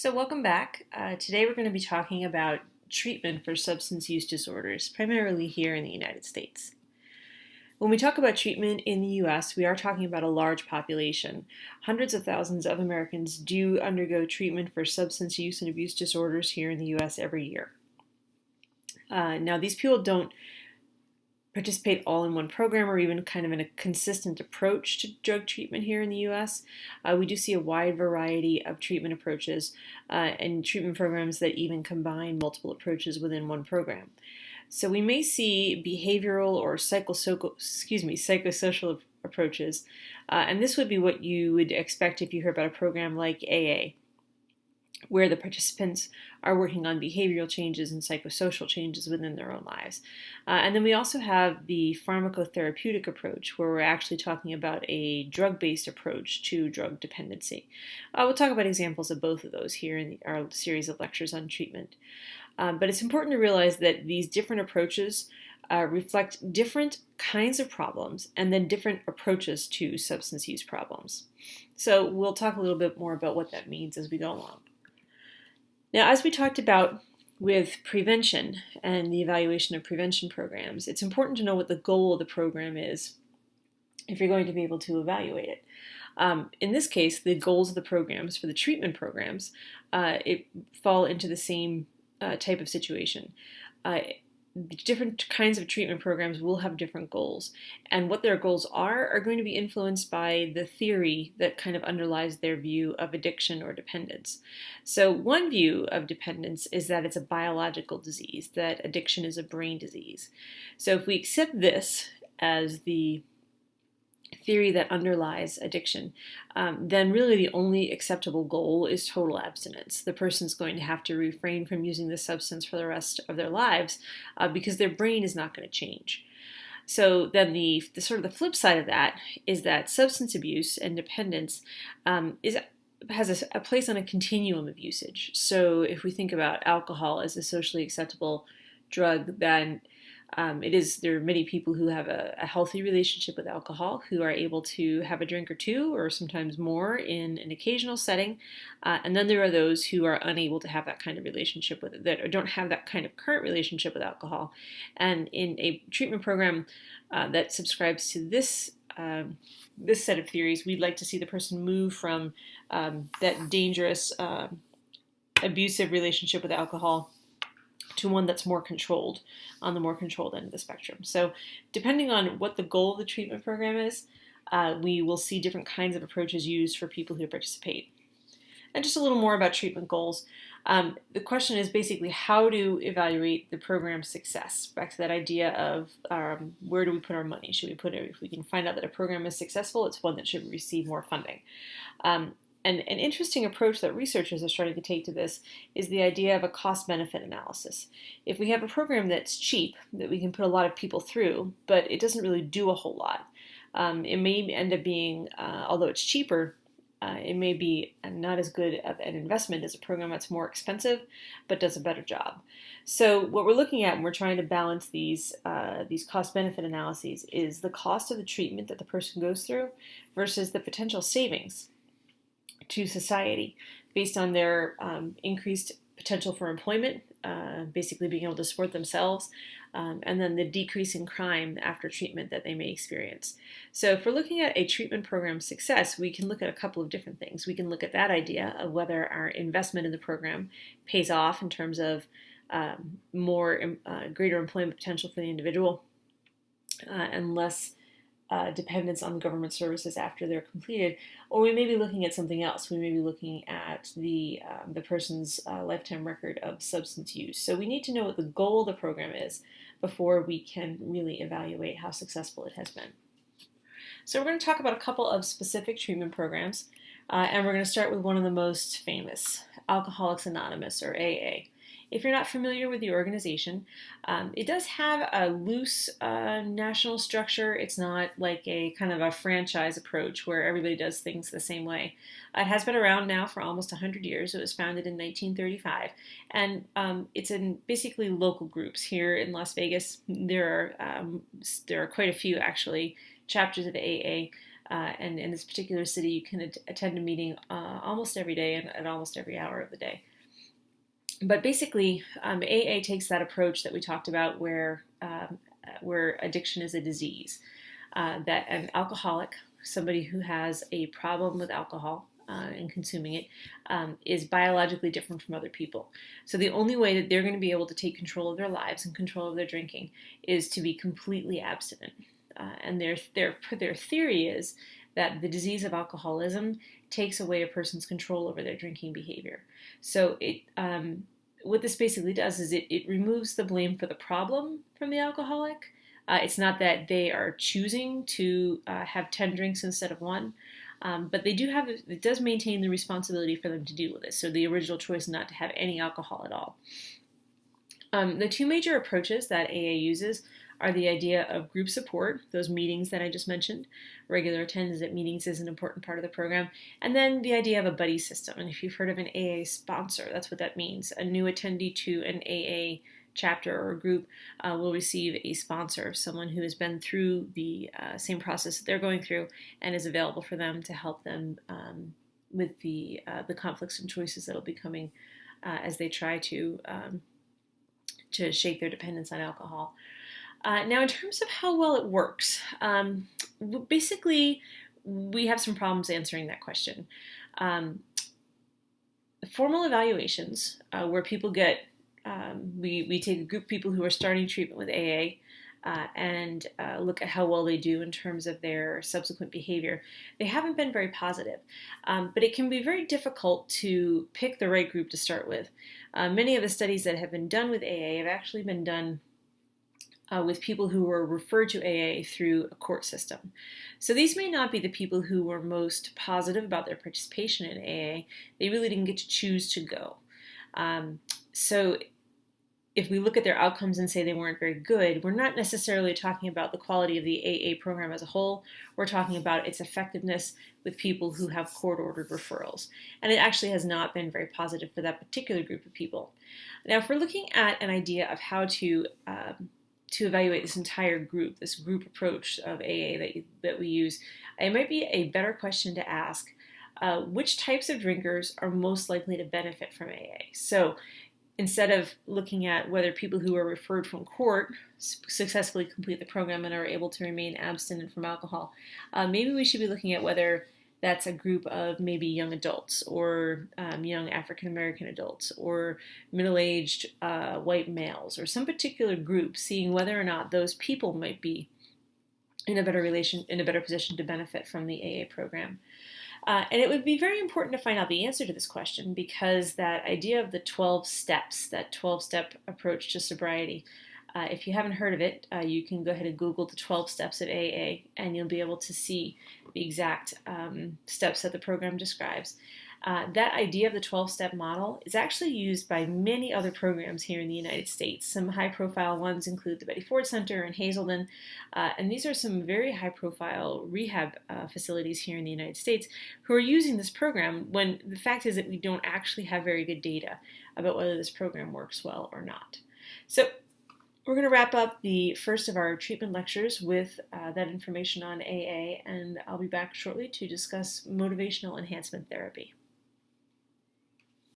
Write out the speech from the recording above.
So welcome back. Today we're going to be talking about treatment for substance use disorders, primarily here in the United States. When we talk about treatment in the US, we are talking about a large population. Hundreds of thousands of Americans do undergo treatment for substance use and abuse disorders here in the US every year. Now, these people don't participate all in one program or even kind of in a consistent approach to drug treatment here in the US. We do see a wide variety of treatment approaches and treatment programs that even combine multiple approaches within one program. So we may see behavioral or psychosocial approaches, and this would be what you would expect if you heard about a program like AA, where the participants are working on behavioral changes and psychosocial changes within their own lives. And then we also have the pharmacotherapeutic approach, where we're actually talking about a drug-based approach to drug dependency. We'll talk about examples of both of those here in our series of lectures on treatment. But it's important to realize that these different approaches reflect different kinds of problems and then different approaches to substance use problems. So we'll talk a little bit more about what that means as we go along. Now, as we talked about with prevention and the evaluation of prevention programs, it's important to know what the goal of the program is if you're going to be able to evaluate it. In this case, the goals of the programs for the treatment programs fall into the same type of situation. Different kinds of treatment programs will have different goals, and what their goals are going to be influenced by the theory that kind of underlies their view of addiction or dependence. So one view of dependence is that it's a biological disease, that addiction is a brain disease. So if we accept this as the theory that underlies addiction, then really the only acceptable goal is total abstinence. The person's going to have to refrain from using the substance for the rest of their lives because their brain is not going to change. So then the sort of the flip side of that is that substance abuse and dependence has a place on a continuum of usage. So if we think about alcohol as a socially acceptable drug, then there are many people who have a healthy relationship with alcohol, who are able to have a drink or two or sometimes more in an occasional setting. And then there are those who are unable to have that kind of relationship with it, that don't have that kind of current relationship with alcohol. And in a treatment program that subscribes to this set of theories, we'd like to see the person move from that dangerous, abusive relationship with alcohol to one that's more controlled, on the more controlled end of the spectrum. So depending on what the goal of the treatment program is, we will see different kinds of approaches used for people who participate. And just a little more about treatment goals. The question is basically how to evaluate the program's success. Back to that idea of where do we put our money? Should we put it, if we can find out that a program is successful, it's one that should receive more funding. And an interesting approach that researchers are starting to take to this is the idea of a cost-benefit analysis. If we have a program that's cheap, that we can put a lot of people through, but it doesn't really do a whole lot, it may end up being, although it's cheaper, it may be not as good of an investment as a program that's more expensive, but does a better job. So what we're looking at when we're trying to balance these cost-benefit analyses is the cost of the treatment that the person goes through versus the potential savings to society based on their increased potential for employment, basically being able to support themselves, and then the decrease in crime after treatment that they may experience. So if we're looking at a treatment program's success, we can look at a couple of different things. We can look at that idea of whether our investment in the program pays off in terms of greater employment potential for the individual and less dependence on government services after they're completed, or we may be looking at something else. We may be looking at the person's lifetime record of substance use. So we need to know what the goal of the program is before we can really evaluate how successful it has been. So we're going to talk about a couple of specific treatment programs, and we're going to start with one of the most famous, Alcoholics Anonymous, or AA. If you're not familiar with the organization, it does have a loose national structure. It's not like a kind of a franchise approach where everybody does things the same way. It has been around now for almost 100 years. It was founded in 1935, and it's in basically local groups. Here in Las Vegas, there are quite a few actually chapters of AA. And in this particular city, you can attend a meeting almost every day and at almost every hour of the day. But basically, AA takes that approach that we talked about where addiction is a disease, that an alcoholic, somebody who has a problem with alcohol and consuming it, is biologically different from other people. So the only way that they're going to be able to take control of their lives and control of their drinking is to be completely abstinent. And their theory is that the disease of alcoholism takes away a person's control over their drinking behavior. So what this basically does is it removes the blame for the problem from the alcoholic. It's not that they are choosing to have 10 drinks instead of one, but it does maintain the responsibility for them to deal with it. So the original choice not to have any alcohol at all. The two major approaches that AA uses are the idea of group support, those meetings that I just mentioned. Regular attendance at meetings is an important part of the program. And then the idea of a buddy system. And if you've heard of an AA sponsor, that's what that means. A new attendee to an AA chapter or group will receive a sponsor, someone who has been through the same process that they're going through and is available for them to help them with the conflicts and choices that will be coming as they try to shake their dependence on alcohol. Now, in terms of how well it works, basically, we have some problems answering that question. Formal evaluations, where people get, we take a group of people who are starting treatment with AA and look at how well they do in terms of their subsequent behavior. They haven't been very positive, but it can be very difficult to pick the right group to start with. Many of the studies that have been done with AA have actually been done with people who were referred to AA through a court system. So these may not be the people who were most positive about their participation in AA. They really didn't get to choose to go. So if we look at their outcomes and say they weren't very good, we're not necessarily talking about the quality of the AA program as a whole. We're talking about its effectiveness with people who have court-ordered referrals. And it actually has not been very positive for that particular group of people. Now, if we're looking at an idea of how to evaluate this entire group, this group approach of AA that we use, it might be a better question to ask, which types of drinkers are most likely to benefit from AA? So instead of looking at whether people who are referred from court successfully complete the program and are able to remain abstinent from alcohol, maybe we should be looking at whether that's a group of maybe young adults or young African American adults or middle-aged white males or some particular group, seeing whether or not those people might be in a better position to benefit from the AA program. And it would be very important to find out the answer to this question, because that idea of the 12 steps, that 12-step approach to sobriety, if you haven't heard of it, you can go ahead and Google the 12 steps of AA, and you'll be able to see the exact steps that the program describes. That idea of the 12-step model is actually used by many other programs here in the United States. Some high-profile ones include the Betty Ford Center in Hazelden, and these are some very high-profile rehab facilities here in the United States who are using this program, when the fact is that we don't actually have very good data about whether this program works well or not. So we're going to wrap up the first of our treatment lectures with that information on AA, and I'll be back shortly to discuss motivational enhancement therapy.